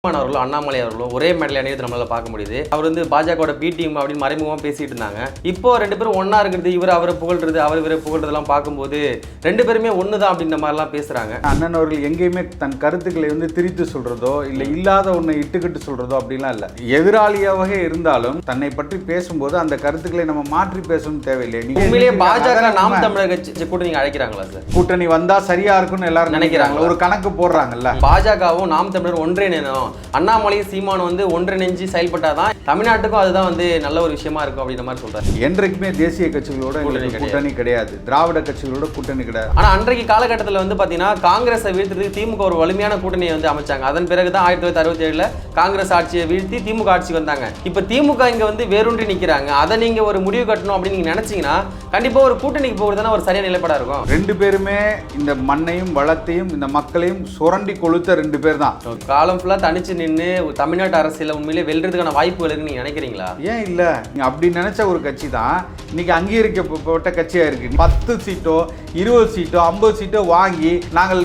அவர்களோ அண்ணாமலை அவர்களோ ஒரே மேடையில் அணியது நம்மளால பார்க்க முடியுது. அவர் வந்து பாஜகவோட பி டீம் அப்படின்னு மறைமுகமாக பேசிட்டு இருந்தாங்க. இப்போ ரெண்டு பேரும் ஒன்னா இருக்கிறது, இவர் அவரை புகழ்றது, அவர் இவரை புகழ்றதெல்லாம் பார்க்கும்போது ரெண்டு பேருமே ஒண்ணுதான் அப்படின்ற மாதிரிலாம் பேசுறாங்க. அண்ணன் அவர்கள் எங்கேயுமே தன் கருத்துக்களை வந்து திரித்து சொல்றதோ இல்லை இல்லாத ஒன்றை இட்டுக்கிட்டு சொல்றதோ அப்படிலாம் இல்லை. எதிராளியாகவே இருந்தாலும் தன்னை பற்றி பேசும்போது அந்த கருத்துக்களை நம்ம மாற்றி பேசணும் தேவையில்லை. உண்மையிலேயே பாஜக நாம் தமிழர் கட்சி கூட நீங்க அழைக்கிறாங்களா சார்? கூட்டணி வந்தா சரியா இருக்கும்னு எல்லாரும் நினைக்கிறாங்க, ஒரு கணக்கு போடுறாங்கல்ல. பாஜகவும் நாம் தமிழர் ஒன்றிணையணும், அண்ணாமலையும் சீமானும் வந்து ஒன்றிணைஞ்சு செயல்பட்டாதான் தமிழ்நாட்டுக்கும் அதுதான் வந்து நல்ல ஒரு விஷயமா இருக்கும் அப்படின்ற மாதிரி சொல்றாரு. என்றைக்குமே தேசிய கட்சிகளோட கூட்டணி கிடையாது, திராவிட கட்சிகளோட கூட்டணி கிடையாது. ஆனா அன்றைக்கு காலகட்டத்தில் வந்து பாத்தீங்கன்னா காங்கிரஸை வீழ்த்துறதுக்கு திமுக ஒரு வலிமையான கூட்டணியை வந்து அமைச்சாங்க. அதன் பிறகுதான் 1967 காங்கிரஸ் ஆட்சியை வீழ்த்தி திமுக ஆட்சி வந்தாங்க. இப்ப திமுக இங்க வந்து வேரூன்றி நிக்கிறாங்க. அதை நீங்க ஒரு முடிவு கட்டணும் அப்படின்னு நீங்க நினைச்சீங்கன்னா கண்டிப்பா ஒரு கூட்டணிக்கு போகிறதுனா ஒரு சரியான நிலைப்பாடா இருக்கும். ரெண்டு பேருமே இந்த மண்ணையும் வளத்தையும் இந்த மக்களையும் சுரண்டி கொளுத்த ரெண்டு பேர் தான். காலம் ஃபுல்லா தனிச்சு நின்று தமிழ்நாட்டு அரசியல உண்மையிலே வெல்றதுக்கான வாய்ப்புகள் இருக்குன்னு நீங்க நினைக்கிறீங்களா? ஏன் இல்ல, நீங்க அப்படி நினைச்ச ஒரு கட்சி தான் இன்னைக்கு அங்கீகரிக்கப்பட்ட கட்சியா இருக்கு. 10 சீட்டோ 20 சீட்டோ 50 சீட்டோ வாங்கி நாங்கள்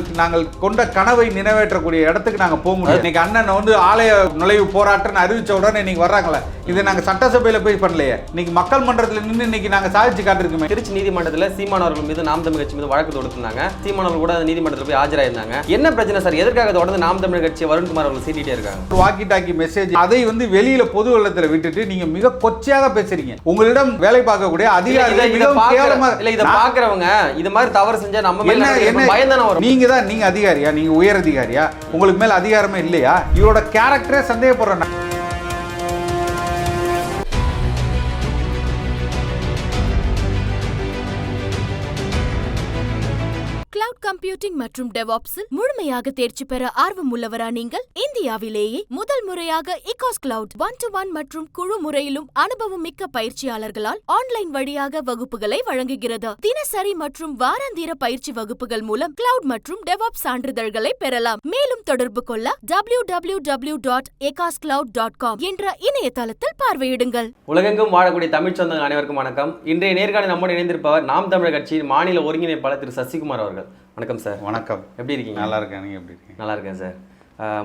கொண்ட கனவை நிறைவேற்றக்கூடிய இடத்துக்கு நாங்க போக முடியும். இன்னைக்கு அண்ணன் வந்து ஆலய நுழைவு போராட்டம் அறிவிச்ச உடனே இன்னைக்கு வர்றாங்களே, இதை நாங்க சட்டசபையில போய் பண்ணலையே, இன்னைக்கு மக்கள் மன்றத்தில் நின்று இன்னைக்கு நாங்க சாதிச்சு காட்டிருக்கோமே. திருச்சி நீதிமன்றத்தில் சீமானவர்கள் மீது நாம் தமிழ் கட்சி மீது வழக்கு தொடுத்திருந்தாங்க. சீமானவர்கள் கூட அந்த நீதிமன்றத்தில் போய் ஆஜராயிருந்தாங்க. என்ன பிரச்சனை சார்? எதற்காக தொடர்ந்து நாம் தமிழ் கட்சி வருண்குமார் அவர்கள் சீட்டிட்டே இருக்காங்க? வாக்கி டாக்கி மெசேஜ் அதை வந்து வெளியில பொது வெள்ளத்துல விட்டுட்டு நீங்க மிக கொச்சையாக பேசுறீங்க. உங்களிடம் வேலை பார்க்கக்கூடிய அதிகாரிகள் இதை பாக்குறவங்க இது மாதிரி தவறு செஞ்சா நம்ம மேல பயந்தான வரும். நீங்க அதிகாரியா? நீங்க உயர் அதிகாரியா? உங்களுக்கு மேல அதிகாரமே இல்லையா? இவரோட கேரக்டரே சந்தேகப்படுறேன். கிளவுட் கம்ப்யூட்டிங் மற்றும் டெவாப்ஸில் முழுமையாக தேர்ச்சி பெற ஆர்வம் உள்ளவரா நீங்கள்? இந்தியாவிலேயே முதல் முறையாக இகாஸ் கிளவுட் 1-to-1 மற்றும் குழு முறையிலும் அனுபவம் மிக்க பயிற்சியாளர்களால் ஆன்லைன் வழியாக வகுப்புகளை வழங்குகிறது. தினசரி மற்றும் வாராந்திர பயிற்சி வகுப்புகள் மூலம் கிளவுட் மற்றும் டெவாப்ஸ் சான்றிதழ்களை பெறலாம். மேலும் தொடர்பு கொள்ள www.ecoscloud.com என்ற இணையதளத்தில் பார்வையிடுங்கள். உலகெங்கும் வாழக்கூடிய தமிழ் சொந்தங்கள் அனைவருக்கும் வணக்கம். இன்றைய நேர்காணல் நம்மோடு இணைந்திருப்பவர் நாம் தமிழர் கட்சியின் மாநில ஒருங்கிணைப்பாளர் திரு சசிகுமார் அவர்கள். வணக்கம் சார். வணக்கம். எப்படி இருக்கீங்க? நல்லா இருக்கேன். நீங்கள் எப்படி இருக்கீங்க? நல்லா இருக்கேன் சார்.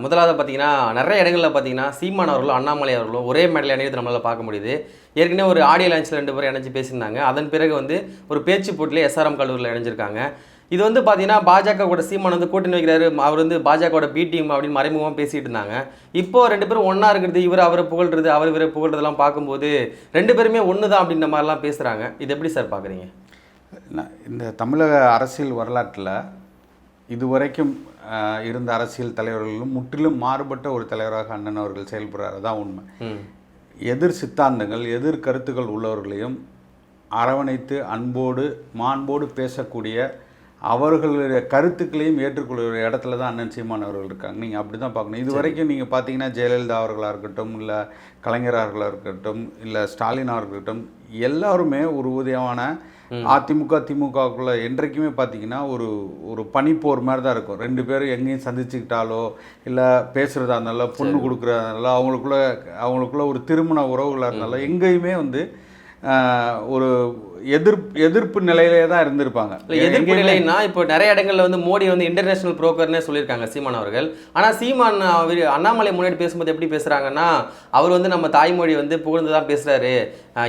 முதலாவது பார்த்தீங்கன்னா நிறைய இடங்களில் பார்த்தீங்கன்னா சீமான் அவர்களோ அண்ணாமலை அவர்களோ ஒரே மேடையில் அணியது நம்மளால் பார்க்க முடியுது. ஏற்கனவே ஒரு ஆடியோ லான்ச்சில் 2 பேரும் இணைஞ்சு பேசியிருந்தாங்க. அதன் பிறகு வந்து ஒரு பேச்சு போட்டியில் SRM கல்லூரியில் இணைஞ்சிருக்காங்க. இது வந்து பார்த்தீங்கன்னா பாஜக கூட சீமான் வந்து கூட்டணி வைக்கிறாரு, அவர் வந்து பாஜகவோட பி டீம் அப்படின்னு மறைமுகமாக பேசிட்டு இருந்தாங்க. இப்போ ரெண்டு பேரும் ஒன்றா இருக்கிறது, இவர் அவரை புகழ்றது, அவர் இவரை புகழ்றதெல்லாம் பார்க்கும்போது ரெண்டு பேருமே ஒன்று தான் அப்படின்ற மாதிரிலாம் பேசுகிறாங்க. இது எப்படி சார் பார்க்குறீங்க? இந்த தமிழக அரசியல் வரலாற்றில் இதுவரைக்கும் இருந்த அரசியல் தலைவர்களும் முற்றிலும் மாறுபட்ட ஒரு தலைவராக அண்ணன் அவர்கள் செயல்படுறாரு தான் உண்மை. எதிர் சித்தாந்தங்கள் எதிர் கருத்துக்கள் உள்ளவர்களையும் அரவணைத்து அன்போடு மாண்போடு பேசக்கூடிய அவர்களுடைய கருத்துக்களையும் ஏற்றுக்கொள்கிற இடத்துல தான் அண்ணன் சீமான் அவர்கள் இருக்காங்க. நீங்கள் அப்படி தான் பார்க்கணும். இது வரைக்கும் நீங்கள் பார்த்தீங்கன்னா ஜெயலலிதா அவர்களாக இருக்கட்டும், இல்லை கலைஞர் அவர்களாக இருக்கட்டும், இல்லை ஸ்டாலின் அவர்கள் இருக்கட்டும், எல்லாருமே ஒரு உதயமான அதிமுக திமுகவுக்குள்ள என்றைக்குமே பார்த்தீங்கன்னா ஒரு பனிப்போர் மாதிரி தான் இருக்கும். ரெண்டு பேரும் எங்கேயும் சந்திச்சுக்கிட்டாலோ இல்லை பேசுகிறதா இருந்தாலும் பொண்ணு கொடுக்குறதா இருந்தாலும் அவங்களுக்குள்ள ஒரு திருமண உறவுகளாக இருந்தாலும் எங்கேயுமே வந்து ஒரு எதிர்ப்பு நிலையிலே தான் இருந்திருப்பாங்க. எதிர்ப்பு நிலைன்னா இப்போ நிறைய இடங்கள்ல வந்து மோடி வந்து இன்டர்நேஷனல் புரோக்கர்னே சொல்லியிருக்காங்க சீமான் அவர்கள். ஆனால் சீமான் அண்ணாமலை முன்னாடி பேசும்போது எப்படி பேசுகிறாங்கன்னா, அவர் வந்து நம்ம தாய்மொழி வந்து புகழ்ந்து தான் பேசுகிறாரு.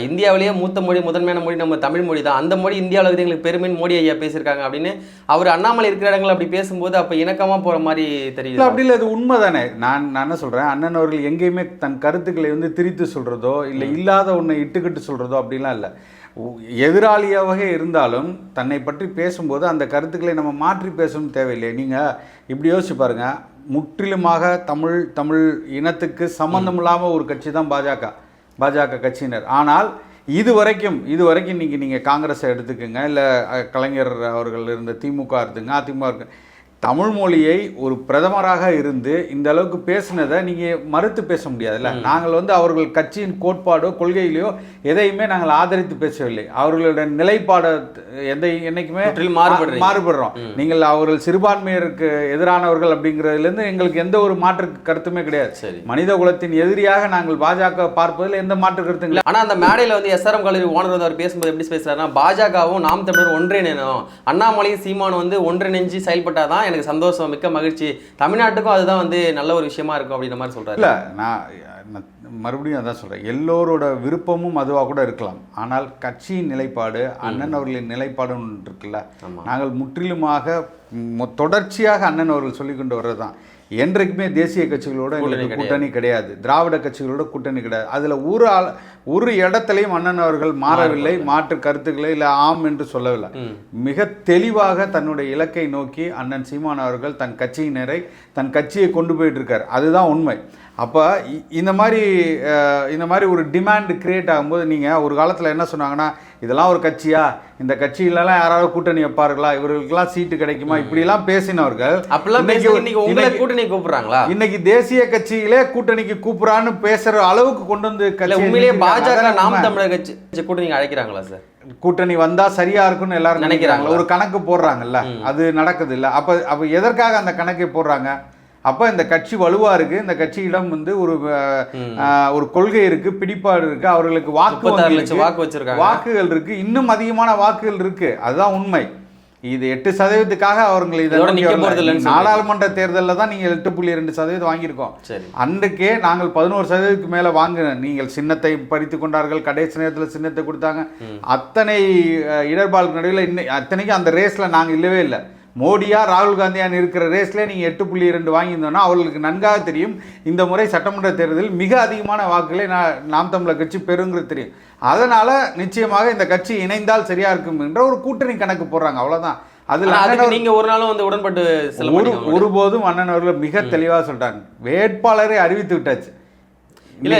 இந்தியாவிலேயே மூத்த மொழி முதன்மையான மொழி நம்ம தமிழ் மொழி தான், அந்த மொழி இந்தியாவில் வந்து எங்களுக்கு பெருமைன்னு மோடி ஐயா பேசியிருக்காங்க அப்படின்னு அவர் அண்ணாமலை இருக்கிற இடங்கள் அப்படி பேசும்போது அப்போ இணக்கமாக போகிற மாதிரி தெரியுது. அப்படி இல்லை, அது உண்மை தானே. நான் என்ன சொல்கிறேன், அண்ணன் அவர்கள் எங்கேயுமே தன் கருத்துக்களை வந்து திரித்து சொல்கிறதோ இல்லை இல்லாத ஒன்றை இட்டுக்கிட்டு சொல்கிறதோ அப்படிலாம் இல்லை. எதிராளியாகவே இருந்தாலும் தன்னை பற்றி பேசும்போது அந்த கருத்துக்களை நம்ம மாற்றி பேசணும் தேவையில்லை. நீங்கள் இப்படி யோசிச்சு பாருங்கள், முற்றிலுமாக தமிழ் இனத்துக்கு சம்மந்தம் இல்லாமல் ஒரு கட்சி தான் பாஜக கட்சியினர். ஆனால் இதுவரைக்கும் நீங்கள் காங்கிரஸை எடுத்துக்கோங்க, இல்லை கலைஞர் அவர்கள் இருந்த திமுக எடுத்துங்க, அதிமுக இருக்கு, தமிழ் மொழியை ஒரு பிரதமராக இருந்து இந்த அளவுக்கு பேசினதை நீங்கள் மறுத்து பேச முடியாதுல்ல. நாங்கள் வந்து அவர்கள் கட்சியின் கோட்பாடோ கொள்கையிலையோ எதையுமே நாங்கள் ஆதரித்து பேசவில்லை. அவர்களுடைய நிலைப்பாடு என்னைக்குமே மாறுபடுறோம். நீங்கள் அவர்கள் சிறுபான்மையருக்கு எதிரானவர்கள் அப்படிங்கிறதுலேருந்து எங்களுக்கு எந்த ஒரு மாற்று கருத்துமே கிடையாது. மனித குலத்தின் எதிரியாக நாங்கள் பாஜக பார்ப்பதில் எந்த மாற்று கருத்தும் இல்லை. ஆனால் அந்த மேடையில் வந்து SRM கல்லூரி ஓனர் வந்து அவர் பேசும்போது எப்படி பேசுறாருன்னா, பாஜகவும் நாம் தமிழர் ஒன்றிணையணும், அண்ணாமலையும் சீமானும் வந்து ஒன்றிணைஞ்சு செயல்பட்டாதான் எனக்கு சந்தோஷம், மிக்க மகிழ்ச்சி, தமிழ்நாட்டுக்கும் அதுதான் வந்து நல்ல ஒரு விஷயமா இருக்கும் அப்படின்ற மாதிரி சொல்றாரு. இல்லை, நான் மறுபடியும் அதான் சொல்கிறேன், எல்லோரோட விருப்பமும் அதுவாக கூட இருக்கலாம். ஆனால் கட்சியின் நிலைப்பாடு, அண்ணன் அவர்களின் நிலைப்பாடு ஒன்று இருக்குல்ல, நாங்கள் முற்றிலுமாக தொடர்ச்சியாக அண்ணன் அவர்கள் சொல்லி கொண்டு வர்றது தான். என்றைக்குமே தேசிய கட்சிகளோட எங்களுக்கு கூட்டணி கிடையாது, திராவிட கட்சிகளோட கூட்டணி கிடையாது. அதில் ஒரு இடத்துலையும் அண்ணன் அவர்கள் மாறவில்லை, மாற்று கருத்துக்களை இல்லை ஆம் என்று சொல்லவில்லை. மிக தெளிவாக தன்னுடைய இலக்கை நோக்கி அண்ணன் சீமான் அவர்கள் தன் கட்சியினரை, தன் கட்சியை கொண்டு போயிட்டு இருக்கார். அதுதான் உண்மை. அப்போ இந்த மாதிரி ஒரு டிமாண்ட் கிரியேட் ஆகும்போது, நீங்கள் ஒரு காலத்தில் என்ன சொன்னாங்கன்னா, இதெல்லாம் ஒரு கட்சியா, இந்த கட்சியிலலாம் யாராவது கூட்டணி வைப்பார்களா, இவர்களுக்கெல்லாம் சீட்டு கிடைக்குமா, இப்படிலாம் பேசினவர்கள் கூட்டணி கூப்பிடுறாங்களா? இன்னைக்கு தேசிய கட்சியிலே கூட்டணிக்கு கூப்பிடுறான்னு பேசுற அளவுக்கு கொண்டு வந்து உண்மையிலேயே பாஜக நாம் தமிழர் கட்சி கூட்டணி அழைக்கிறாங்களா சார்? கூட்டணி வந்தா சரியா இருக்கும்னு எல்லாரும் நினைக்கிறாங்க, ஒரு கணக்கு போடுறாங்கல்ல, அது நடக்குது இல்லை. அப்ப எதற்காக அந்த கணக்கை போடுறாங்க? அப்போ இந்த கட்சி வலுவாக இருக்குது, இந்த கட்சியிடம் வந்து ஒரு கொள்கை இருக்குது, பிடிப்பாடு இருக்குது, அவர்களுக்கு வாக்குகள் இருக்குது, இன்னும் அதிகமான வாக்குகள் இருக்குது. அதுதான் உண்மை. இது 8%க்காக அவர்கள் நாடாளுமன்ற தேர்தலில் தான் நீங்கள் 8.2% வாங்கியிருக்கோம். அன்றைக்கே நாங்கள் 11%க்கு மேலே வாங்கினோம். நீங்கள் சின்னத்தை பறித்து கொண்டார்கள், கடைசி நேரத்தில் சின்னத்தை கொடுத்தாங்க. அத்தனை இடர்பாடுக்கு நடுவில் அத்தனைக்கும் அந்த ரேஸில் நாங்கள் இல்லவே இல்லை. மோடியா ராகுல் காந்தியான்னு இருக்கிற ரேஸ்லேயே நீங்கள் 8.2 வாங்கியிருந்தோன்னா அவர்களுக்கு நன்காக தெரியும் இந்த முறை சட்டமன்ற தேர்தலில் மிக அதிகமான வாக்குகளை நாம் தமிழர் கட்சி பெறுங்கிறது தெரியும். அதனால் நிச்சயமாக இந்த கட்சி இணைந்தால் சரியாக இருக்கும் என்ற ஒரு கூட்டணி கணக்கு போடுறாங்க, அவ்வளோதான். அதில் நீங்கள் ஒரு நாளும் வந்து உடன்பட்டு ஒருபோதும் அண்ணன் அவர்கள் மிக தெளிவாக சொல்லிட்டாங்க, வேட்பாளரை அறிவித்து விட்டாச்சு. இல்ல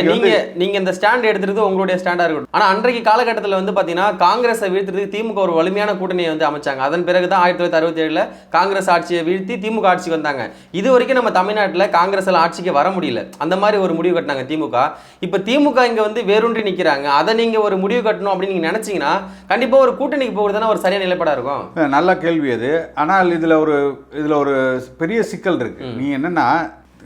நீங்க இந்த ஸ்டாண்ட் எடுத்துறது உங்களுடைய ஸ்டாண்டா இருக்கட்டும். ஆனா அன்றைக்கு காலகட்டத்தில் வந்து பாத்தீங்கன்னா காங்கிரஸை வீழ்த்துறதுக்கு திமுக ஒரு வலிமையான கூட்டணியை வந்து அமைச்சாங்க. அதன் பிறகுதான் 1967 காங்கிரஸ் ஆட்சியை வீழ்த்தி திமுக ஆட்சிக்கு வந்தாங்க. இது வரைக்கும் நம்ம தமிழ்நாட்டில் காங்கிரஸ் ஆட்சிக்கு வர முடியல. அந்த மாதிரி ஒரு முடிவு கட்டினாங்க திமுக. இப்ப திமுக இங்க வந்து வேரூன்றி நிக்கிறாங்க. அதை நீங்க ஒரு முடிவு கட்டணும் அப்படின்னு நீங்க நினைச்சீங்கன்னா கண்டிப்பா ஒரு கூட்டணிக்கு போகிறதுனா ஒரு சரியான நிலைப்பாடா இருக்கும். நல்ல கேள்வி அது. ஆனால் இதுல ஒரு பெரிய சிக்கல் இருக்கு. நீ என்னன்னா,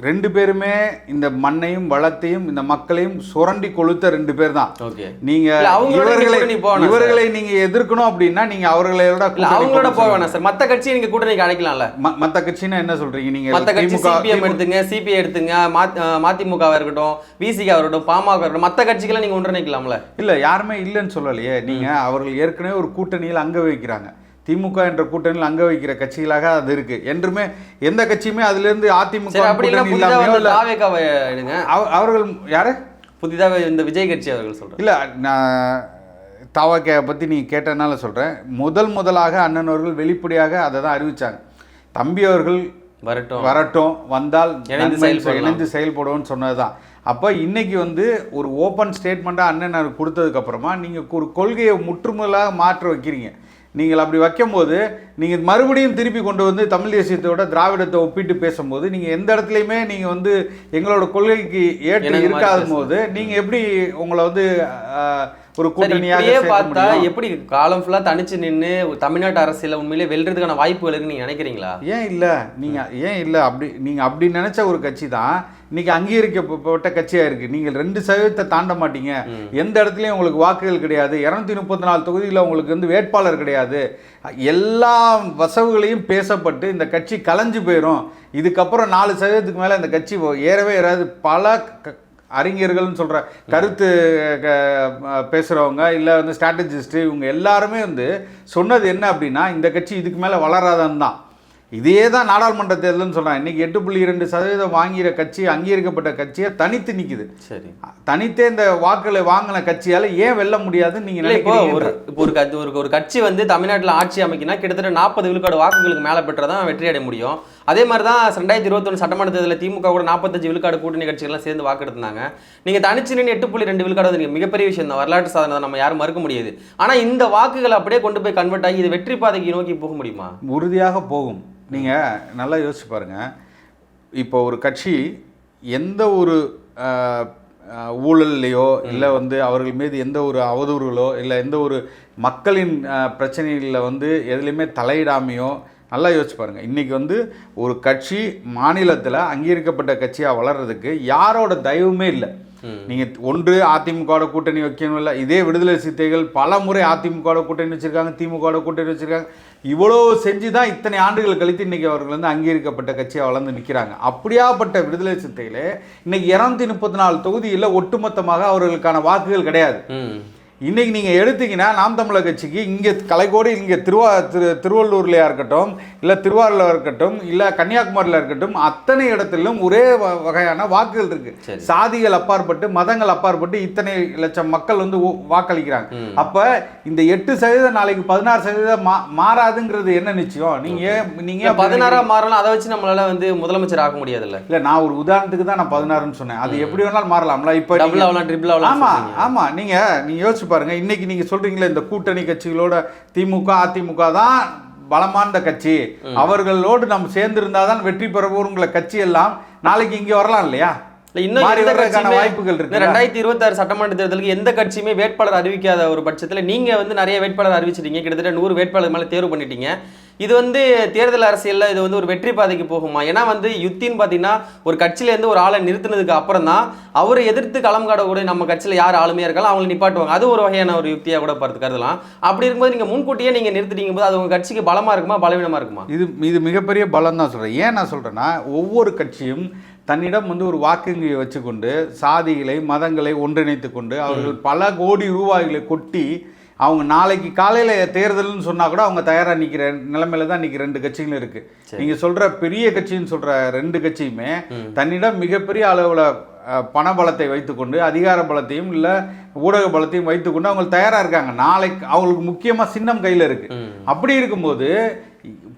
ரெண்டு பேருமே இந்த மண்ணையும் வளத்தையும் இந்த மக்களையும் சுரண்டி கொளுத்த ரெண்டு பேர் தான். நீங்க இவர்களை நீங்க எதிர்க்கணும் அப்படின்னா நீங்க அவங்களோட போக வேணாம் சார். மத்த கட்சி நீங்க கூட்டணிக்கு அழைக்கலாம்ல. மத்த கட்சின்னா என்ன சொல்றீங்க நீங்க? மத்த கட்சி சிபிஎம் எடுத்துங்க, சிபிஐ எடுத்துங்க, மதிமுக இருக்கட்டும், விசிக இருக்கட்டும், பாமக இருக்கட்டும், மத்த கட்சிகளை நீங்க ஒன்றிணைக்கலாம்ல. இல்ல, யாருமே இல்லைன்னு சொல்லலையே. நீங்க அவர்கள் ஏற்கனவே ஒரு கூட்டணியில் அங்க வைக்கிறாங்க. திமுக என்ற கூட்டணியில் அங்க வைக்கிற கட்சிகளாக அது இருக்கு. என்றுமே எந்த கட்சியுமே அதுல இருந்து அதிமுக அவர்கள் யாரு புதிதாக இந்த விஜய் கட்சி அவர்கள் சொல்றேன். இல்ல, நான் தாவக பத்தி நீ கேட்டனால சொல்றேன். முதலாக அண்ணன் அவர்கள் வெளிப்படையாக அதை தான் அறிவிச்சாங்க. தம்பி அவர்கள் வரட்டும், வந்தால் இணைந்து செயல்படுவோம்னு சொன்னதுதான். அப்போ இன்னைக்கு வந்து ஒரு ஓப்பன் ஸ்டேட்மெண்ட்டாக அண்ணன் கொடுத்ததுக்கு அப்புறமா நீங்கள் ஒரு கொள்கையை முற்றுமுதலாக மாற்ற வைக்கிறீங்க. நீங்கள் அப்படி வைக்கும்போது நீங்கள் மறுபடியும் திருப்பி கொண்டு வந்து தமிழ் தேசியத்தோட திராவிடத்தை ஒப்பிட்டு பேசும்போது நீங்கள் எந்த இடத்துலையுமே நீங்கள் வந்து எங்களோட கொள்கைக்கு ஏற்று இருக்காத போது நீங்கள் எப்படி உங்களை வந்து ஒரு கூட்டணியாக பார்த்தா எப்படி காலம் ஃபுல்லா தனிச்சு நின்று தமிழ்நாட்டு அரசியல உண்மையிலே வெல்றதுக்கான வாய்ப்புகள் இருக்குன்னு நீங்க நினைக்கிறீங்களா? ஏன் இல்லை அப்படி நினைச்ச ஒரு கட்சி தான் இன்னைக்கு அங்கீகரிக்கப்பட்ட கட்சியா இருக்கு. நீங்கள் 2% தாண்ட மாட்டீங்க, எந்த இடத்துலயும் உங்களுக்கு வாக்குகள் கிடையாது, 234 தொகுதியில் உங்களுக்கு வந்து வேட்பாளர் கிடையாது, எல்லா வசவுகளையும் பேசப்பட்டு இந்த கட்சி கலைஞ்சு போயிடும், இதுக்கப்புறம் 4%க்கு மேல இந்த கட்சி ஏறவே ஏறாது. பல அறிஞர்கள்னு சொல்கிற கருத்து பேசுகிறவங்க இல்லை வந்து ஸ்ட்ராட்டஜிஸ்ட்டு இவங்க எல்லாருமே வந்து சொன்னது என்ன அப்படின்னா, இந்த கட்சி இதுக்கு மேலே வளராதான்னு தான். இதே தான் நாடாளுமன்ற தேர்தல்னு சொல்கிறாங்க. இன்றைக்கி 8.2% வாங்கிற கட்சி, அங்கீகரிக்கப்பட்ட கட்சியை தனித்து நிற்குது. சரி, தனித்தே இந்த வாக்குகளை வாங்கின கட்சியால் ஏன் வெல்ல முடியாதுன்னு நீங்கள் நினைக்கிறீங்க? இப்போ ஒரு கட்சி வந்து தமிழ்நாட்டில் ஆட்சி அமைக்கினா கிட்டத்தட்ட 40 விழுக்காடு வாக்குகளுக்கு மேலே பெற்றதான் வெற்றி அடைய முடியும். அதே மாதிரி தான் 2021 சட்டமன்ற தேர்தலில் திமுக கூட 45 விழுக்காடு கூட்டணி கட்சிகள்லாம் சேர்ந்து வாக்கு எடுத்தாங்க. நீங்கள் தனிச்சு நின்று 8.2 விழுக்காடு வந்து மிகப்பெரிய விஷயம் தான், வரலாற்று சாதனை தான், நம்ம யாரும் மறுக்க முடியாது. ஆனால் இந்த வாக்குகளை அப்படியே கொண்டு போய் கன்வெர்ட் ஆகி இது வெற்றி பாதைக்கு நோக்கி போக முடியுமா? உறுதியாக போகும். நீங்கள் நல்லா யோசிச்சு பாருங்கள். இப்போ ஒரு கட்சி எந்த ஒரு ஊழல்லையோ இல்லை வந்து அவர்கள் மீது எந்த ஒரு அவதூறுகளோ இல்லை எந்த ஒரு மக்களின் பிரச்சனைகளில் வந்து எதுலேயுமே தலையிடாமையோ, நல்லா யோசிச்சு பாருங்கள். இன்றைக்கி வந்து ஒரு கட்சி மாநிலத்தில் அங்கீகரிக்கப்பட்ட கட்சியாக வளர்கிறதுக்கு யாரோட தயவுமே இல்லை. நீங்கள் ஒன்று அதிமுகவோட கூட்டணி வைக்கணும் இல்லை, இதே விடுதலை சிறுத்தைகள் பல முறை அதிமுகவோட கூட்டணி வச்சுருக்காங்க, திமுகவோட கூட்டணி வச்சுருக்காங்க. இவ்வளோ செஞ்சு தான் இத்தனை ஆண்டுகள் கழித்து இன்றைக்கி அவர்கள் வந்து அங்கீகரிக்கப்பட்ட கட்சியாக வளர்ந்து நிற்கிறாங்க. அப்படியாப்பட்ட விடுதலை சிறுத்தைகளே இன்னைக்கு 234 தொகுதியில் ஒட்டுமொத்தமாக அவர்களுக்கான வாக்குகள் கிடையாது. இன்றைக்கி நீங்கள் எடுத்தீங்கன்னா நாம் தமிழர் கட்சிக்கு இங்கே கலைக்கோடு இங்கே திருவள்ளூர்லையா இருக்கட்டும், இல்லை திருவாரூரில் இருக்கட்டும், இல்லை கன்னியாகுமரியில் இருக்கட்டும், அத்தனை இடத்திலும் ஒரே வகையான வாக்குகள் இருக்குது. சாதிகள் அப்பாற்பட்டு, மதங்கள் அப்பாற்பட்டு இத்தனை லட்சம் மக்கள் வந்து வாக்களிக்கிறாங்க. அப்போ இந்த 8% நாளைக்கு 16% மாறாதுங்கிறது என்ன நிச்சயம்? நீங்கள் 16 மாறலாம், அதை வச்சு நம்மளால வந்து முதலமைச்சர் ஆக முடியாதுல்ல. இல்லை, நான் ஒரு உதாரணத்துக்கு தான் நான் 16ன்னு சொன்னேன். அது எப்படி வேணாலும் மாறலாம்ல. இப்போ டபுள் ஆகலாம், ட்ரிபிள் ஆகலாம். ஆமாம், நீங்கள் யோசிச்சு பாருங்க. இன்னைக்கு நீங்க சொல்றீங்களே இந்த கூட்டணி கட்சிகளோட திமுக அதிமுக தான் பலமான கட்சி, அவர்களோடு நம்ம சேர்ந்து இருந்தாதான் வெற்றி பெறவோங்கிற கட்சி எல்லாம் நாளைக்கு இங்க வரலாம் இல்லையா? வாய்ப்புகள் இருக்கு. 2026 சட்டமன்ற தேர்தலுக்கு எந்த கட்சியுமே வேட்பாளர் அறிவிக்காத ஒரு பட்சத்துல நீங்க வந்து நிறைய வேட்பாளர் அறிவிச்சிட்டீங்க, கிட்டத்தட்ட 100 வேட்பாளர் மேல தேர்வு பண்ணிட்டீங்க. இது வந்து தேர்தல் அரசியல்ல இது வந்து ஒரு வெற்றி பாதைக்கு போகுமா? ஏன்னா வந்து யுத்தின்னு பாத்தீங்கன்னா ஒரு கட்சியில இருந்து ஒரு ஆளை நிறுத்தினதுக்கு அப்புறம் தான் அவரை எதிர்த்து களம் காடக்கூடிய நம்ம கட்சியில யார் ஆளுமையா இருக்காலும் அவங்களை நிப்பாட்டுவாங்க. அது ஒரு வகையான ஒரு யுக்தியா கூட பார்த்து கருதலாம். அப்படி இருக்கும்போது நீங்க முன்கூட்டியே நீங்க நிறுத்திட்டீங்க போது அது உங்க கட்சிக்கு பலமா இருக்குமா பலவீனமா இருக்குமா? இது மிகப்பெரிய பலம் தான் சொல்றேன். ஏன் நான் சொல்றேன்னா, ஒவ்வொரு கட்சியும் தன்னிடம் வந்து ஒரு வாக்குங்கியை வச்சுக்கொண்டு சாதிகளை மதங்களை ஒன்றிணைத்து கொண்டு அவர்கள் பல கோடி ரூபாய்களை கொட்டி அவங்க நாளைக்கு காலையில் தேர்தல்னு சொன்னால் கூட அவங்க தயாராக நிற்கிற நிலைமையில தான் இன்றைக்கி 2 கட்சிகளும் இருக்குது. நீங்கள் சொல்கிற பெரிய கட்சின்னு சொல்கிற 2 கட்சியுமே தன்னிடம் மிகப்பெரிய அளவில் பண பலத்தை வைத்துக்கொண்டு அதிகார பலத்தையும் இல்லை ஊடக பலத்தையும் வைத்துக்கொண்டு அவங்க தயாராக இருக்காங்க. நாளைக்கு அவங்களுக்கு முக்கியமாக சின்னம் கையில் இருக்குது. அப்படி இருக்கும்போது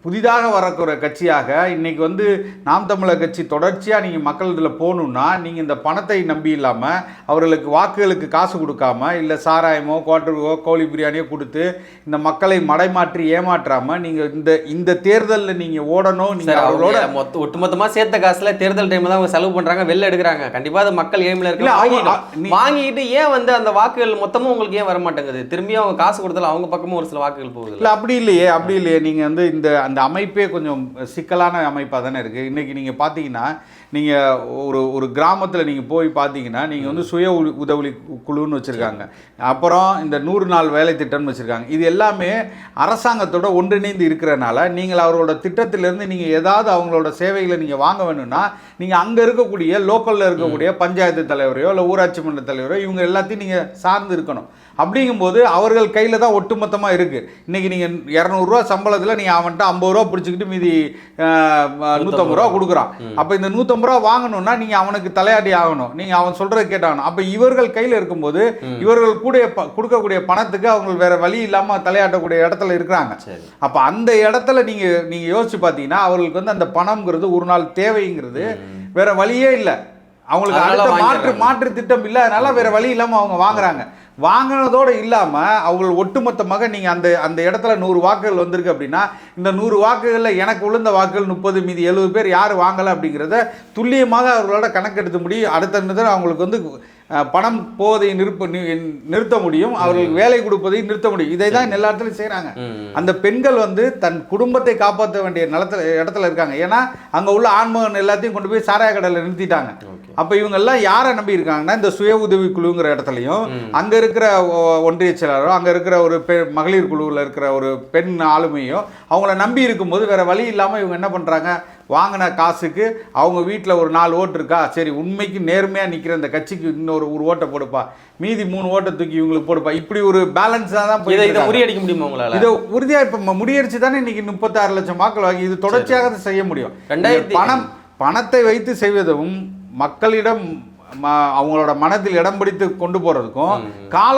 புதிதாக வரக்கூடிய கட்சியாக இன்னைக்கு வந்து நாம் தமிழர் கட்சி தொடர்ச்சியாக நீங்கள் மக்கள் இதில் போகணுன்னா நீங்கள் இந்த பணத்தை நம்பி இல்லாமல் அவர்களுக்கு வாக்குகளுக்கு காசு கொடுக்காம இல்லை சாராயமோ குவார்டருவோ கோழி பிரியாணியோ கொடுத்து இந்த மக்களை மடைமாற்றி ஏமாற்றாமல் நீங்கள் இந்த தேர்தலில் நீங்கள் ஓடணும். நீங்கள் அவர்களோட ஒட்டுமொத்தமாக சேர்த்த காசுல தேர்தல் டைம் தான் அவங்க செலவு பண்ணுறாங்க, வெளில எடுக்கிறாங்க. கண்டிப்பாக அது மக்கள் ஏமில் இருக்க வாங்கிட்டு ஏன் வந்து அந்த வாக்குகள் மொத்தமும் உங்களுக்கு ஏன் வர மாட்டேங்குது? திரும்பியும் அவங்க காசு கொடுத்தாலும் அவங்க பக்கமும் ஒரு சில வாக்குகள் போகுது. இல்லை அப்படி இல்லையே. நீங்கள் வந்து அந்த அமைப்பே கொஞ்சம் சிக்கலான அமைப்பாக தானே இருக்குது. இன்றைக்கி நீங்கள் பார்த்தீங்கன்னா நீங்கள் ஒரு கிராமத்தில் நீங்கள் போய் பார்த்தீங்கன்னா நீங்கள் வந்து சுய உதவி குழுன்னு வச்சுருக்காங்க, அப்புறம் இந்த 100 நாள் வேலை திட்டம்னு வச்சுருக்காங்க. இது எல்லாமே அரசாங்கத்தோட ஒன்றிணைந்து இருக்கிறனால நீங்கள் அவரோட திட்டத்திலேருந்து நீங்கள் ஏதாவது அவங்களோட சேவைகளை நீங்கள் வாங்க வேணும்னா நீங்கள் அங்கே இருக்கக்கூடிய லோக்கலில் இருக்கக்கூடிய பஞ்சாயத்து தலைவரையோ இல்லை ஊராட்சி மன்ற தலைவரோ இவங்க எல்லாத்தையும் நீங்கள் சார்ந்து இருக்கணும். அப்படிங்கும்போது அவர்கள் கையில் தான் ஒட்டுமொத்தமாக இருக்குது. இன்றைக்கி நீங்கள் 200 ரூபா சம்பளத்தில் நீங்கள் அவன்கிட்ட 50 ரூபா பிடிச்சிக்கிட்டு மீதி 150 ரூபா கொடுக்குறான். அப்போ இந்த 150 ரூபா வாங்கணும்னா நீங்கள் அவனுக்கு தலையாடி ஆகணும், நீங்கள் அவன் சொல்கிறத கேட்டாகணும். அப்போ இவர்கள் கையில் இருக்கும்போது இவர்கள் கூட கொடுக்கக்கூடிய பணத்துக்கு அவங்க வேற வழி இல்லாமல் தலையாட்டக்கூடிய இடத்துல இருக்கிறாங்க. அப்போ அந்த இடத்துல நீங்கள் யோசிச்சு பார்த்தீங்கன்னா அவர்களுக்கு வந்து அந்த பணம்ங்கிறது ஒரு நாள் தேவைங்கிறது வேற வழியே இல்லை. அவங்களுக்கு அடுத்த மாற்று திட்டம் இல்லை, அதனால வேற வழி இல்லாமல் அவங்க வாங்குறாங்க. வாங்கினதோடு இல்லாமல் அவங்க ஒட்டுமொத்தமாக நீங்கள் அந்த இடத்துல 100 வாக்குகள் வந்திருக்கு அப்படின்னா இந்த 100 வாக்குகளில் எனக்கு விழுந்த வாக்குகள் 30, மீதி 70 பேர் யார் வாங்கலை அப்படிங்கிறத துல்லியமாக அவர்களோட கணக்கெடுத்து முடியும். அடுத்த அவங்களுக்கு வந்து பணம் போவதை நிறுத்த முடியும், அவர்களுக்கு வேலை கொடுப்பதை நிறுத்த முடியும். இதை தான் எல்லா இடத்துலையும் செய்கிறாங்க. அந்த பெண்கள் வந்து தன் குடும்பத்தை காப்பாற்ற வேண்டிய இடத்துல இருக்காங்க. ஏன்னா அங்கே உள்ள ஆண்மகன் எல்லாத்தையும் கொண்டு போய் சாராய கடையில் நிறுத்திட்டாங்க. அப்போ இவங்கெல்லாம் யாரை நம்பி இருக்காங்கன்னா இந்த சுய உதவி குழுங்கிற இடத்துலையும் அங்கே இருக்கிற ஒன்றிய செயலாளரோ அங்கே இருக்கிற ஒரு மகளிர் குழுவில் இருக்கிற ஒரு பெண் ஆளுமையோ அவங்கள நம்பி இருக்கும்போது வேற வழி இல்லாமல் இவங்க என்ன பண்ணுறாங்க, வாங்கின காசுக்கு அவங்க வீட்டில் ஒரு 4 ஓட்டு இருக்கா, சரி உண்மைக்கு நேர்மையாக நிற்கிற இந்த கட்சிக்கு இன்னொரு ஓட்டை போடுப்பா, மீதி 3 ஓட்டை தூக்கி இவங்களுக்கு போடுப்பா. இப்படி ஒரு பேலன்ஸாக தான் இதை முறியடிக்க முடியுமா உங்களால்? இதை உறுதியாக இப்போ முறியடிச்சு தானே இன்னைக்கு 36 லட்சம் வாக்கள் வாங்கி இது தொடர்ச்சியாக செய்ய முடியும். பணத்தை வைத்து செய்வதும் மக்களிடம் அவங்களோட மனதில் இடம் பிடித்து கொண்டு போகிறதுக்கும் கால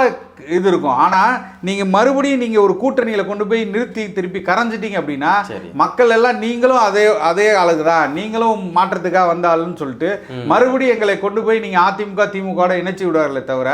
இது இருக்கும். ஆனால் நீங்கள் மறுபடியும் நீங்கள் ஒரு கூட்டணியில் கொண்டு போய் நிறுத்தி திருப்பி கரைஞ்சிட்டீங்க அப்படின்னா மக்கள் எல்லாம் நீங்களும் அதே ஆளுக்கு தான், நீங்களும் மாற்றத்துக்காக வந்தாலுன்னு சொல்லிட்டு மறுபடியும் எங்களை கொண்டு போய் நீங்கள் அதிமுக திமுக இணைச்சி விடுவார்களே தவிர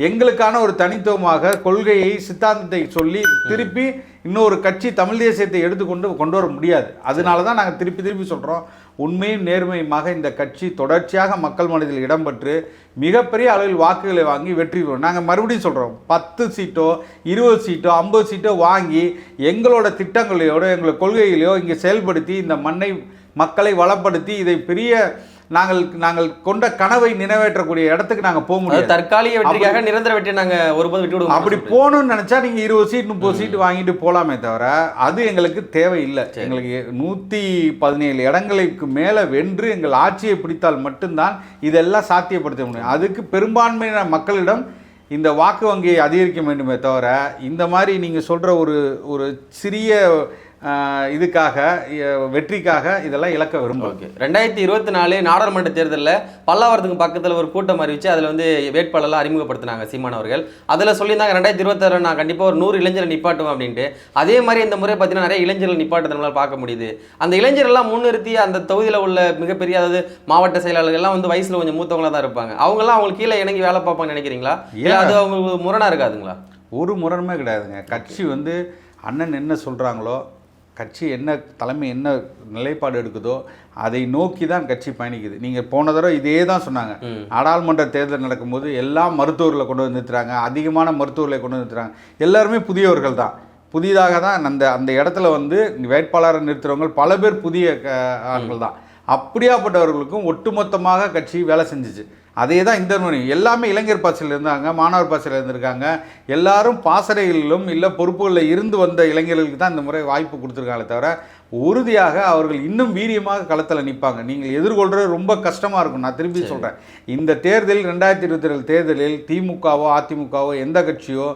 எங்களுக்கான ஒரு தனித்துவமாக கொள்கையை சித்தாந்தத்தை சொல்லி திருப்பி இன்னொரு கட்சி தமிழ் தேசியத்தை கொண்டு வர முடியாது. அதனால தான் நாங்கள் திருப்பி சொல்கிறோம், உண்மையும் நேர்மையுமாக இந்த கட்சி தொடர்ச்சியாக மக்கள் மனதில் இடம்பெற்று மிகப்பெரிய அளவில் வாக்குகளை வாங்கி வெற்றி பெறும். நாங்கள் மறுபடியும் சொல்கிறோம், 10 சீட்டோ 20 சீட்டோ 50 சீட்டோ வாங்கி எங்களோட திட்டங்களையோட எங்களோட கொள்கைகளையோ இங்கே செயல்படுத்தி இந்த மக்களை வளப்படுத்தி இதை பெரிய நாங்கள் கொண்ட கனவை நிறைவேற்றக்கூடிய இடத்துக்கு நாங்கள் போக முடியாது. தற்காலிக வெற்றிக்காக நிரந்தர வெற்றி நாங்கள் ஒருபோது விட்டு விடுவோம். அப்படி போகணும்னு நினைச்சா நீங்க 20 சீட் 30 சீட் வாங்கிட்டு போலாமே தவிர அது எங்களுக்கு தேவையில்லை. எங்களுக்கு 117 இடங்களுக்கு மேல வென்று எங்கள் ஆட்சியை பிடித்தால் மட்டும்தான் இதெல்லாம் சாத்தியப்படுத்த முடியும். அதுக்கு பெரும்பான்மையான மக்களிடம் இந்த வாக்கு வங்கியை அதிகரிக்க வேண்டுமே தவிர இந்த மாதிரி நீங்கள் சொல்கிற ஒரு சிறிய இதுக்காக வெற்றிக்காக இதெல்லாம் இழக்க விரும்பும். ஓகே, 2024 நாடாளுமன்ற தேர்தலில் பல்லாவரத்துக்கு பக்கத்தில் ஒரு கூட்டம் அறிவிச்சு அதில் வந்து வேட்பாளர்லாம் அறிமுகப்படுத்தினாங்க சீமான் அவர்கள். அதில் சொல்லியிருந்தாங்க 2026 நான் கண்டிப்பாக ஒரு 100 இளைஞரை நிப்பாட்டுவேன் அப்படின்ட்டு. அதே மாதிரி இந்த முறை பார்த்தீங்கன்னா நிறைய இளைஞர்கள் நிப்பாட்டத்தை நம்மளால் பார்க்க முடியுது. அந்த இளைஞரெல்லாம் முன்னிறுத்தி அந்த தொகுதியில் உள்ள மிகப்பெரிய அதாவது மாவட்ட செயலாளர்கள்லாம் வந்து வயசில் கொஞ்சம் மூத்தவங்களாக தான் இருப்பாங்க. அவங்கெல்லாம் அவங்களுக்கு கீழே இணங்கி வேலை பார்ப்பாங்கன்னு நினைக்கிறீங்களா? இல்லை அது அவங்களுக்கு முரணாக இருக்காதுங்களா? ஒரு முரணுமே கிடையாதுங்க. கட்சி வந்து அண்ணன் என்ன சொல்கிறாங்களோ, கட்சி என்ன தலைமை என்ன நிலைப்பாடு எடுக்குதோ அதை நோக்கி தான் கட்சி பயணிக்குது. நீங்கள் போன தடவை இதே தான் சொன்னாங்க. நாடாளுமன்ற தேர்தல் நடக்கும்போது எல்லா மருத்துவர்களை கொண்டு வந்து நிறுத்துறாங்க, அதிகமான மருத்துவர்களை கொண்டு வந்து நிறுத்துறாங்க. எல்லாருமே புதியவர்கள் தான், புதிதாக தான் அந்த இடத்துல வந்து வேட்பாளரை நிறுத்துறவங்க பல பேர் புதிய ஆட்கள் தான். அப்படியாப்பட்டவர்களுக்கும் ஒட்டுமொத்தமாக கட்சி வேலை செஞ்சிச்சு. அதே தான் இந்த முறை எல்லாமே இளைஞர் பாசையில் இருந்தாங்க, மாணவர் பாசையில் இருந்திருக்காங்க. எல்லாரும் பாசறைகளிலும் இல்லை பொறுப்புகளில் இருந்து வந்த இளைஞர்களுக்கு தான் இந்த முறை வாய்ப்பு கொடுத்துருக்காங்களே தவிர உறுதியாக அவர்கள் இன்னும் வீரியமாக களத்தில் நிற்பாங்க. நீங்கள் எதிர்கொள்கிறது ரொம்ப கஷ்டமாக இருக்கும். நான் திரும்பி சொல்கிறேன், இந்த தேர்தலில் 2027 தேர்தலில் திமுகவோ அதிமுகவோ எந்த கட்சியோ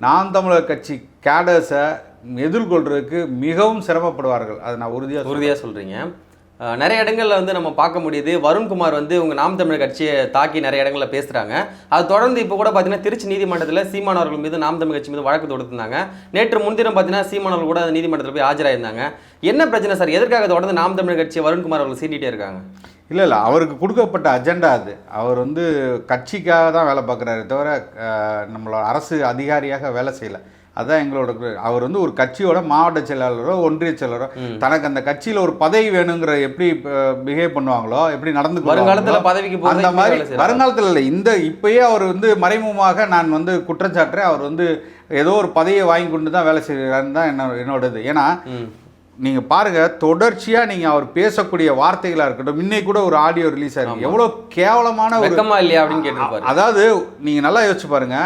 நாம் தமிழர் கட்சி கேடர்ஸை எதிர்கொள்றதுக்கு மிகவும் சிரமப்படுவார்கள். அதை நான் உறுதியாக சொல்கிறீங்க. நிறைய இடங்களில் வந்து நம்ம பார்க்க முடியுது, வருண்குமார் வந்து உங்கள் நாம் தமிழர் கட்சியை தாக்கி நிறைய இடங்களில் பேசுகிறாங்க. அது தொடர்ந்து இப்போ கூட பார்த்தீங்கன்னா திருச்சி நீதிமன்றத்தில் சீமான் அவர்கள் மீது நாம் தமிழ் கட்சி மீது வழக்கு தொடுத்திருந்தாங்க. நேற்று முன்தினம் பார்த்தீங்கன்னா சீமான் அவர்கள் கூட அந்த நீதிமன்றத்தில் போய் ஆஜராயிருந்தாங்க. என்ன பிரச்சனை சார்? எதற்காக தொடர்ந்து நாம் தமிழர் கட்சியை வருண்குமார் அவர்கள் சீண்டிகிட்டே இருக்காங்க? இல்லை அவருக்கு கொடுக்கப்பட்ட அஜெண்டா அது. அவர் வந்து கட்சிக்காக தான் வேலை பார்க்குறாரு தவிர நம்மளோட அரசு அதிகாரியாக வேலை செய்யலை. அதான் எங்களோட. அவர் வந்து ஒரு கட்சியோட மாவட்ட செயலாளரோ ஒன்றிய செயலரோ தனக்கு அந்த கட்சியில் ஒரு பதவி வேணுங்கிற எப்படி பிஹேவ் பண்ணுவாங்களோ, எப்படி நடந்து வருங்காலத்தில் பதவிக்கு அந்த மாதிரி வருங்காலத்தில் இல்லை, இப்பயே அவர் வந்து மறைமுகமாக நான் வந்து குற்றச்சாட்டுறேன். அவர் வந்து ஏதோ ஒரு பதவியை வாங்கி கொண்டு தான் வேலை செய்கிறாருன்னு தான் என்னோடது. ஏன்னா நீங்கள் பாருங்கள், தொடர்ச்சியாக நீங்கள் அவர் பேசக்கூடிய வார்த்தைகளாக இருக்கட்டும். இன்னைக்கு கூட ஒரு ஆடியோ ரிலீஸ் ஆகிருக்கு, எவ்வளோ கேவலமான ஒரு இல்லையா அப்படின்னு கேட்டிருப்பாரு. அதாவது நீங்கள் நல்லா யோசிச்சு பாருங்க,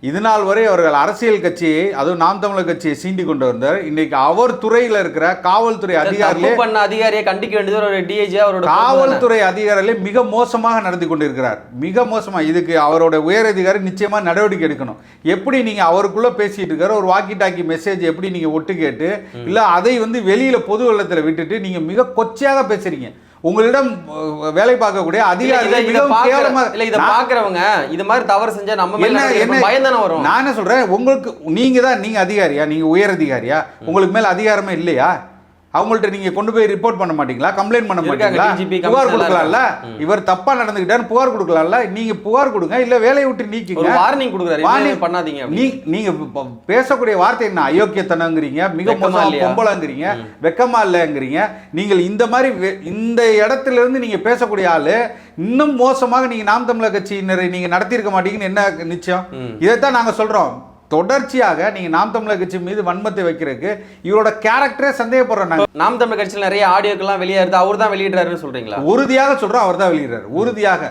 இது நாள் வரை அவர்கள் அரசியல் கட்சியை, அதுவும் நாம் தமிழர் கட்சியை சீண்டி கொண்டு வந்தார். இன்னைக்கு அவர் துறையில் இருக்கிற காவல்துறை அதிகாரியை கண்டிக்க வேண்டியது ஒரு டிஐஜி, அவரோட காவல்துறை அதிகாரிகளே மிக மோசமாக நடத்தி கொண்டிருக்கிறார். மிக மோசமாக. இதுக்கு அவரோட உயர் அதிகாரி நிச்சயமாக நடவடிக்கை எடுக்கணும். எப்படி நீங்கள் அவருக்குள்ளே பேசிட்டு இருக்காரு, ஒரு வாக்கி டாக்கி மெசேஜ் எப்படி நீங்கள் ஒட்டு கேட்டு இல்லை அதை வந்து வெளியில பொது வெள்ளத்தில் விட்டுட்டு நீங்க மிக கொச்சையாக பேசுறீங்க. உங்களிடம் வேலை பார்க்கக்கூடிய அதிகாரிகள் இதை பாக்குறவங்க இது மாதிரி தவறு செஞ்சா நம்ம என்ன பயம் தானே வரும். நான் என்ன சொல்றேன், உங்களுக்கு நீங்க அதிகாரியா, நீங்க உயர் அதிகாரியா, உங்களுக்கு மேல அதிகாரமே இல்லையா? அவங்கள்ட்ட நீங்க கொண்டு போய் ரிப்போர்ட் பண்ண மாட்டீங்களா, கம்ப்ளைண்ட் பண்ண மாட்டீங்களா, புகார் கொடுக்கலாம்ல? இவர் தப்பா நடந்துக்கிட்டாரு புகார் கொடுக்கலாம்ல? நீங்க புகார் கொடுங்க, இல்ல வேலையை விட்டு நீக்கிங்க. வார்னிங் கொடுக்குறாரு, பண்ணாதீங்க. நீங்க பேசக்கூடிய வார்த்தை என்ன? அயோக்கியத்தனங்கிறீங்க, மிக மோசமா பொம்பளங்கிறீங்க, வெக்கமா இல்லைங்கிறீங்க. நீங்கள் இந்த மாதிரி இந்த இடத்துல இருந்து நீங்க பேசக்கூடிய ஆளு இன்னும் மோசமாக நீங்க நாம் தமிழர் கட்சியினரை நீங்க நடத்தியிருக்க மாட்டீங்கன்னு என்ன நிச்சயம்? இதைத்தான் நாங்க சொல்றோம். தொடர்ச்சியாக நீங்க நாம் தமிழர் கட்சி மீது வன்மத்தை வைக்கிறதுக்கு இவரோட கேரக்டரே சந்தேகப்படுறோம். நாம் தமிழர் கட்சியில் நிறைய ஆடியோக்கெல்லாம் வெளியாயிருது, அவர் தான் வெளியிடுறாருன்னு சொல்றீங்களா? உறுதியாக சொல்றோம், அவர் தான் வெளியிடுறாரு. உறுதியாக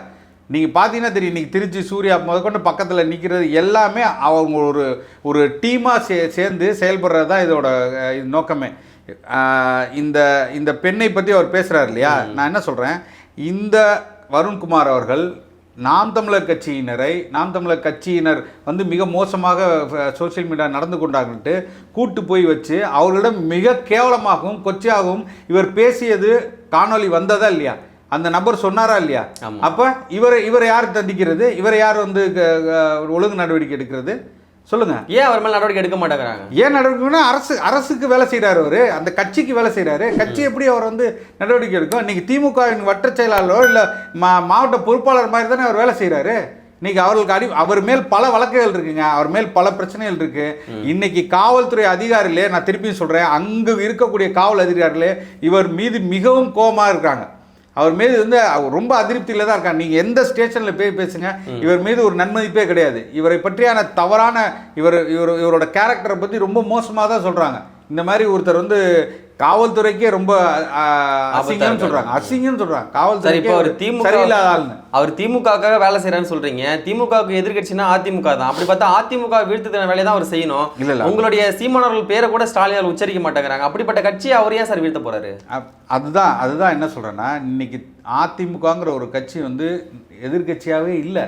நீங்க பாத்தீங்கன்னா தெரியும். இன்னைக்கு திருச்சி சூர்யா முதற்கொண்டு பக்கத்துல நிக்கிறது எல்லாமே அவங்க ஒரு டீமா சேர்ந்து செயல்படுறது தான் இதோட நோக்கமே. இந்த பெண்ணை பத்தி அவர் பேசுறாரு இல்லையா? நான் என்ன சொல்றேன், இந்த வருண்குமார் அவர்கள் நாம் தமிழர் கட்சியினர் வந்து மிக மோசமாக சோசியல் மீடியா நடந்து கொண்டாங்கன்ட்டு கூட்டு போய் வச்சு அவர்களிடம் மிக கேவலமாகவும் கொச்சையாகவும் இவர் பேசியது காணொலி வந்ததா இல்லையா? அந்த நபர் சொன்னாரா இல்லையா? அப்ப இவரை யார் தண்டிக்கிறது? இவரை யார் வந்து ஒழுங்கு நடவடிக்கை எடுக்கிறது? சொல்லுங்க. ஏன் அவர் மேல நடவடிக்கை எடுக்க மாட்டேங்கிறாங்க? ஏன் நடவடிக்கைன்னா அரசுக்கு வேலை செய்யறாரு, அவரு அந்த கட்சிக்கு வேலை செய்யறாரு. கட்சி எப்படி அவர் வந்து நடவடிக்கை எடுக்கும்? இன்னைக்கு திமுகவின் வட்ட செயலாளரோ இல்ல மாவட்ட பொறுப்பாளர் மாதிரி தானே அவர் வேலை செய்யறாரு. இன்னைக்கு அவர்களுக்கு அவர் மேல் பல வழக்குகள் இருக்குங்க, அவர் மேல் பல பிரச்சனைகள் இருக்கு. இன்னைக்கு காவல்துறை அதிகாரிகளே, நான் திருப்பியும் சொல்றேன், அங்கு இருக்கக்கூடிய காவல் அதிகாரிகளே இவர் மீது மிகவும் கோபமா இருக்காங்க. அவர் மீது வந்து ரொம்ப அதிருப்தியில் தான் இருக்காங்க. நீங்கள் எந்த ஸ்டேஷனில் போய் பேசுங்க, இவர் மீது ஒரு நன்மதிப்பே கிடையாது. இவரை பற்றியான தவறான இவரோட கேரக்டரை பற்றி ரொம்ப மோசமாக தான் சொல்கிறாங்க. இந்த மாதிரி ஒருத்தர் வந்து காவல்துறைக்கே ரொம்ப அசிங்கம்னு சொல்றாங்க, அசிங்கம்னு சொல்றாங்க. காவல்துறை இப்போ அவர் திமுக சரியில்லாத ஆளுங்க. அவர் திமுகவுக்காக வேலை செய்யறான்னு சொல்றீங்க. திமுகவுக்கு எதிர்க்கட்சினா அதிமுக தான். அப்படி பார்த்தா அதிமுக வீழ்த்துற வேலையை தான் அவர் செய்யணும். இல்ல உங்களுடைய சீமானவர்கள் பேரை கூட ஸ்டாலின் உச்சரிக்க மாட்டேங்கிறாங்க. அப்படிப்பட்ட கட்சியை அவர் ஏன் சார் வீழ்த்த போறாரு? அதுதான் என்ன சொல்றேன்னா, இன்னைக்கு அதிமுகங்கிற ஒரு கட்சி வந்து எதிர்கட்சியாகவே இல்லை.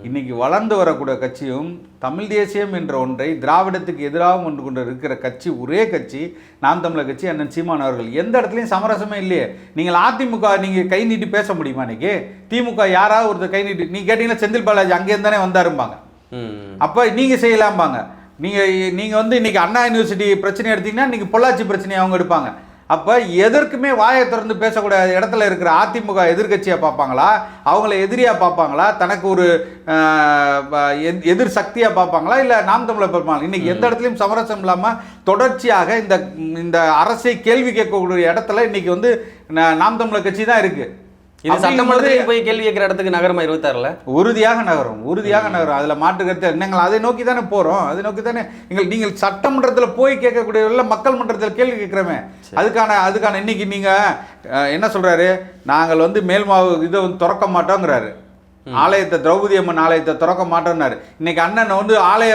இன்னைக்கு வளர்ந்து வரக்கூடிய கட்சியும் தமிழ் தேசியம் என்ற ஒன்றை திராவிடத்துக்கு எதிராக கொண்டு கொண்டு இருக்கிற கட்சி ஒரே கட்சி நாம் தமிழர் கட்சி. அண்ணன் சீமான் அவர்கள் எந்த இடத்துலையும் சமரசமே இல்லையே. நீங்கள் அதிமுக நீங்கள் கை நீட்டி பேச முடியுமா? இன்னைக்கு திமுக யாராவது ஒருத்தர் கை நீட்டி நீ கேட்டீங்கன்னா செந்தில் பாலாஜி அங்கேருந்து தானே வந்தாரும்பாங்க. அப்போ நீங்கள் செய்யலாம்பாங்க. நீங்கள் வந்து இன்னைக்கு அண்ணா யூனிவர்சிட்டி பிரச்சனை எடுத்தீங்கன்னா இன்னைக்கு பொள்ளாச்சி பிரச்சனையை அவங்க எடுப்பாங்க. அப்போ எதற்குமே வாயை திறந்து பேசக்கூடிய இடத்துல இருக்கிற அதிமுக எதிர்கட்சியாக பார்ப்பாங்களா, அவங்கள எதிரியாக பார்ப்பாங்களா, தனக்கு ஒரு எதிர் சக்தியாக பார்ப்பாங்களா, இல்லை நாம் தமிழர் பார்ப்பாங்க? இன்னைக்கு எந்த இடத்துலையும் சமரசம் இல்லாமல் தொடர்ச்சியாக இந்த அரசை கேள்வி கேட்கக்கூடிய இடத்துல இன்னைக்கு வந்து நாம் தமிழர் கட்சி தான் இருக்கு. இது சட்டமன்றத்தில் போய் கேள்வி கேட்கிற இடத்துக்கு நகரமா 26ல உறுதியாக நகரும். அதில் மாற்று கருத்து. நீங்கள் அதை நோக்கி தானே போகிறோம், அதை நோக்கி தானே நீங்கள் சட்டமன்றத்தில் போய் கேட்கக்கூடிய மக்கள் மன்றத்தில் கேள்வி கேட்குறோமே. அதுக்கான இன்னைக்கு நீங்கள் என்ன சொல்கிறாரு, நாங்கள் வந்து மேல்மாவு இதை வந்து திறக்க மாட்டோங்கிறாரு. ஆலயத்தை, திரௌபதி அம்மன் ஆலயத்தை திறக்க மாட்டோம்னாரு. இன்னைக்கு அண்ணன் வந்து ஆலய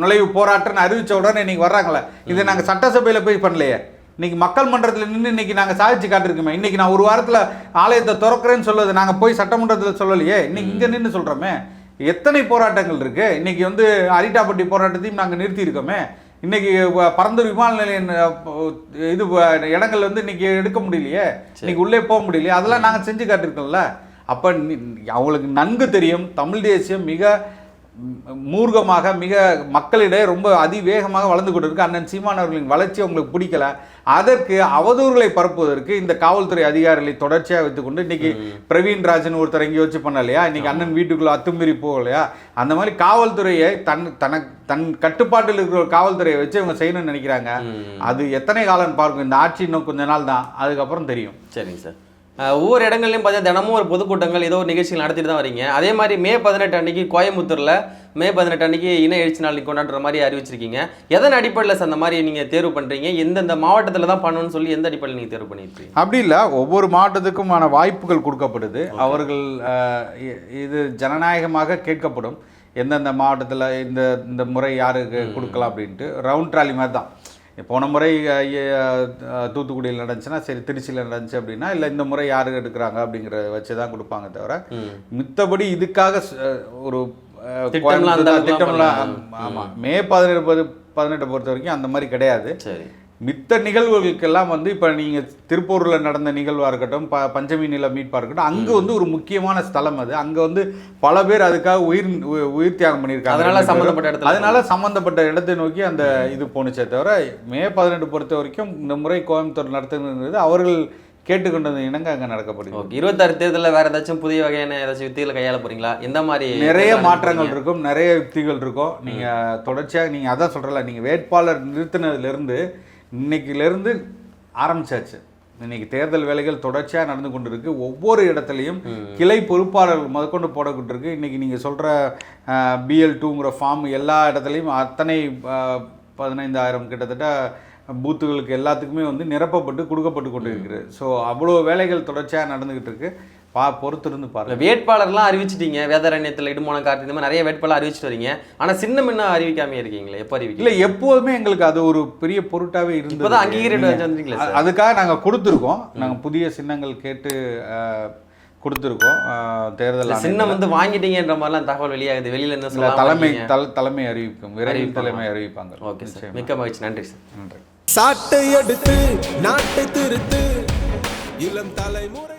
நுழைவு போராட்டம்னு அறிவித்த உடனே இன்னைக்கு வர்றாங்களே. இதை நாங்கள் சட்டசபையில் போய் பண்ணலையே. இன்னைக்கு மக்கள் மன்றத்தில் நின்று இன்னைக்கு நாங்கள் சாதிச்சு காட்டிருக்கோமே. இன்னைக்கு நான் ஒரு வாரத்தில் ஆலயத்தை திறக்கிறேன்னு சொல்லுவது நாங்கள் போய் சட்டமன்றத்தில் சொல்லலையே. இன்னைக்கு இங்கே நின்று சொல்கிறோமே. எத்தனை போராட்டங்கள் இருக்கு. இன்னைக்கு வந்து அரிட்டாப்பட்டி போராட்டத்தையும் நாங்கள் நிறுத்தி இருக்கோமே. இன்னைக்கு பரந்தூர் விமான நிலையம் இது இடங்கள் வந்து இன்னைக்கு எடுக்க முடியலையே, இன்னைக்கு உள்ளே போக முடியலையே. அதெல்லாம் நாங்கள் செஞ்சு காட்டிருக்கோம்ல. அப்போ அவங்களுக்கு நன்கு தெரியும் தமிழ் தேசியம் மிக மூர்க்கமாக மிக மக்களிடையே ரொம்ப அதிவேகமாக வளர்ந்து கொண்டிருக்கு. அண்ணன் சீமான் அவர்களின் வளர்ச்சி அவங்களுக்கு பிடிக்கல. அதற்கு அவதூறுகளை பரப்புவதற்கு இந்த காவல்துறை அதிகாரிகளை தொடர்ச்சியாக வைத்துக்கொண்டு இன்னைக்கு பிரவீன் ராஜன் ஒருத்தர் இங்கே வச்சு பண்ணலையா, இன்னைக்கு அண்ணன் வீட்டுக்குள்ள அத்துமீறி போகலையா, அந்த மாதிரி காவல்துறையை தன் கட்டுப்பாட்டில் இருக்கிற ஒரு காவல்துறையை வச்சு இவங்க செய்யணும்னு நினைக்கிறாங்க. அது எத்தனை காலம் பார்க்கும். இந்த ஆட்சி இன்னும் கொஞ்ச நாள் தான், அதுக்கப்புறம் தெரியும். சரிங்க சார். ஒவ்வொரு இடங்கள்லையும் பார்த்தீங்கன்னா தினமும் ஒரு பொதுக்கூட்டங்கள் ஏதோ ஒரு நிகழ்ச்சிகள் நடத்திட்டு தான் வரீங்க. அதே மாதிரி மே 18 அன்னைக்கு கோயம்புத்தூரில் மே 18 அன்னைக்கு இன எழுச்சி நாள் கொண்டாடுற மாதிரி அறிவிச்சிருக்கீங்க. எதன் அடிப்படையில் சார் அந்த மாதிரி நீங்கள் தேர்வு பண்ணுறீங்க? எந்தெந்த மாவட்டத்தில் தான் பண்ணணும்னு சொல்லி எந்த அடிப்படையில் நீங்கள் தேர்வு பண்ணியிருக்கீங்க? அப்படி இல்லை, ஒவ்வொரு மாவட்டத்துக்குமான வாய்ப்புகள் கொடுக்கப்படுது. அவர்கள் இது ஜனநாயகமாக கேட்கப்படும். எந்தெந்த மாவட்டத்தில் இந்த முறை யாருக்கு கொடுக்கலாம் அப்படின்ட்டு ரவுண்ட் ட்ராலி மாதிரி தான். போன முறை தூத்துக்குடியில் நடந்துச்சுன்னா சரி, திருச்சியில் நடந்துச்சு அப்படின்னா இல்லை இந்த முறை யாரு எடுக்கிறாங்க அப்படிங்கிற வச்சு தான் கொடுப்பாங்க தவிர மித்தபடி இதுக்காக ஒரு திட்டம்லாம் ஆமாம் மே 18 பொறுத்த வரைக்கும் அந்த மாதிரி கிடையாது. மித்த நிகழ்வுகளுக்கெல்லாம் வந்து இப்போ நீங்கள் திருப்பூரில் நடந்த நிகழ்வாக இருக்கட்டும், பஞ்சமி நில மீட்பாக இருக்கட்டும், அங்கே வந்து ஒரு முக்கியமான ஸ்தலம் அது. அங்கே வந்து பல பேர் அதுக்காக உயிர் தியாகம் பண்ணியிருக்காங்க. அதனால சம்மந்தப்பட்ட இடத்தை நோக்கி அந்த இது போணுச்சே தவிர மே 18 பொறுத்த வரைக்கும் இந்த முறை கோயம்புத்தூர் நடத்துகிறது அவர்கள் கேட்டுக்கொண்டது இணங்க அங்கே நடக்கப்படுது. 26 தேர்தலில் வேறு ஏதாச்சும் புதிய வகையான ஏதாச்சும் யுக்திகளை கையாள போகிறீங்களா? எந்த மாதிரி? நிறைய மாற்றங்கள் இருக்கும், நிறைய யுக்திகள் இருக்கும். நீங்கள் தொடர்ச்சியாக நீங்கள் அதான் சொல்கிறல, நீங்கள் வேட்பாளர் நிறுத்தினதுலேருந்து இன்னைக்கிலேருந்து ஆரம்பிச்சாச்சு. இன்னைக்கு தேர்தல் வேலைகள் தொடர்ச்சியாக நடந்து கொண்டு இருக்கு. ஒவ்வொரு இடத்துலையும் கிளை பொறுப்பாளர்கள் முதற்கொண்டு போடப்பட்டிருக்கு. இன்னைக்கு நீங்கள் சொல்கிற BL2ங்கிற ஃபார்ம் எல்லா இடத்துலையும் அத்தனை 15,000 கிட்டத்தட்ட பூத்துகளுக்கு எல்லாத்துக்குமே வந்து நிரப்பப்பட்டு கொடுக்கப்பட்டு கொண்டு இருக்குது. ஸோ அவ்வளோ வேலைகள் தொடர்ச்சியாக நடந்துக்கிட்டு இருக்கு. பொறுத்திருந்து பாருங்க. வேட்பாளர்லாம் அறிவிச்சிட்டீங்க. வேதாரண்யத்தில் இடுமான கார்த்தி இந்த மாதிரி நிறைய வேட்பாளர் அறிவிச்சிட்டு வரீங்க. ஆனால் சின்னம் என்ன அறிவிக்காமே இருக்கீங்களே, எப்போ அறிவிக்க? இல்லை, எப்போதுமே எங்களுக்கு அது ஒரு பெரிய பொருட்டாகவே இருந்தது. இப்போதான் அங்கீகரிட்டு அதுக்காக நாங்கள் கொடுத்துருக்கோம். நாங்கள் புதிய சின்னங்கள் கேட்டு கொடுத்துருக்கோம். தேர்தல் சின்னம் வந்து வாங்கிட்டீங்கன்ற மாதிரிலாம் தகவல் வெளியாகுது. வெளியில என்ன சொல்ல தலைமை அறிவிக்கும், விரைவில் தலைமை அறிவிப்பாங்க. ஓகே சார், மிக்க மகிழ்ச்சி. நன்றி சார். நன்றி. சாட்டை எடுத்து நாட்டை திருத்து இளம் தலைமுறை.